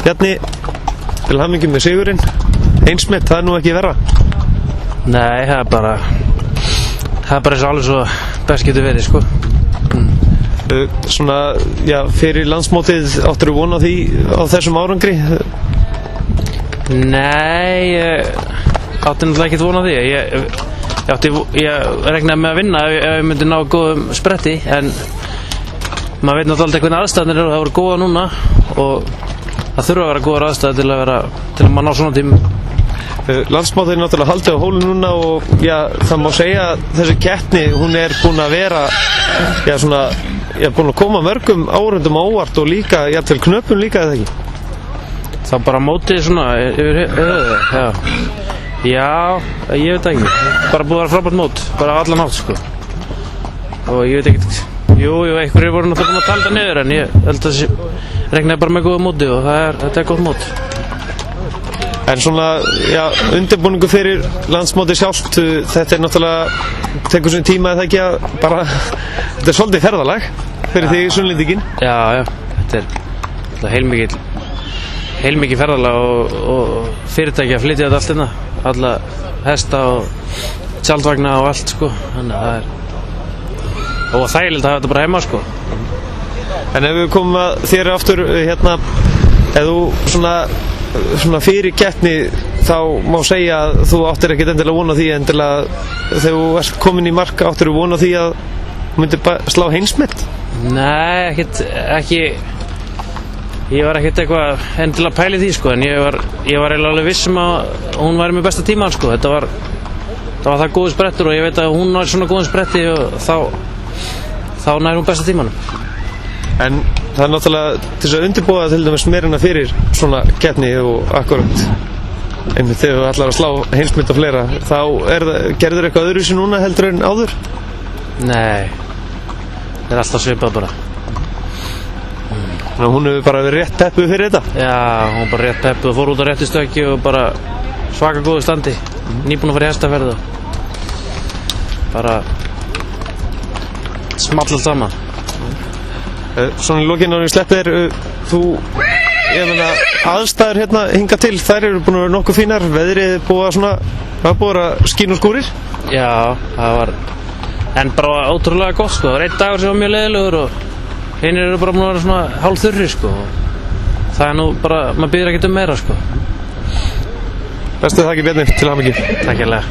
Bjarni, til hamingju með sigurinn. Heimsmet, það nú ekki verra? Nei, það er bara eins og alveg svo best getur verið, sko. Svona, já, fyrir landsmótið áttur þú von á því á þessum árangri? Nei, ég átti náttúrulega ekkert von á því. Ég regnaði með að vinna ef ég myndi ná góðum spretti, en maður veit náttúrulega aldrei hvernig aðstæðanir eru. Það voru góða núna og það þurfa að vera góðar aðstæður til að maður ná svona tímum. Landsmótið er náttúrulega haldið á hólum núna og já, það má segja að þessi keppni, hún er búin að vera, já, svona, já, búin að koma mörgum áhorfendum á óvart og líka, já, til knöppum líka, eða ekki? Það bara mótið svona yfir höfuð, já. Já, ég veit ekki. Bara búið að vera frábært mót, bara allan átt, sko. Og ég veit ekkert, jú, einhverjir voru náttúrulega búin að tala það niður, en ég held að regnaði bara með góða móti og þetta er gott mót. En svona, já, undirbúningu fyrir landsmótið sjálft, þetta er náttúrulega, tekur svona tíma eða ekki að bara, þetta er svolítið ferðalag fyrir því Sunnlendinginn. Já, þetta er heilmikið ferðalag og fyrirtæki að flytja þetta allt innan, alla hesta og tjaldvagna og allt, sko, þannig að það er, og þægilegt að hafa þetta bara heima, sko. En ef við komum að þér aftur, hérna, ef þú svona fyrir keppni, þá má segja að þú áttir ekkert endilega von á því, endilega þegar þú ert komin í mark áttir þú von á því að þú myndir slá heimsmet? Nei, ekki, ég var ekkert eitthvað endilega að pæli því, sko, en ég var eiginlega alveg viss að hún væri með besta tíman, sko. Það var það góður sprettur og ég veit að hún var svona góðum spretti og þá nær hún besta tímanum. En það er náttúrulega til þess að undirbúa til dæmis meirina fyrir svona keppni og akkurat einmitt þegar þú ætlar að slá heimsmet og fleira, þá gerður eitthvað öðruvísi núna heldur en áður? Nei, það er alltaf svipað bara. Þannig að hún hefur bara verið rétt peppuð fyrir þetta? Já, hún var bara rétt peppuð og fór út á réttu stökki og bara svaka góðu standi. Nýbúin að fara í hestaferð og bara small allt saman. Svona í lokin áður en ég sleppi þér, ég meina, aðstæður hérna hinga til, þær eru búin að vera nokkuð fínar, veðrið er búið að vera skín og skúrir? Já, það var, en bara ótrúlega gott, sko. Það var einn dagur sem var mjög leiðilegur og hinir eru bara búin að vera svona hálf þurri, sko. Það er nú bara, maður býður ekkert meira, sko. Bestu þakki Bjarni, til hamingju. Takk hérlega.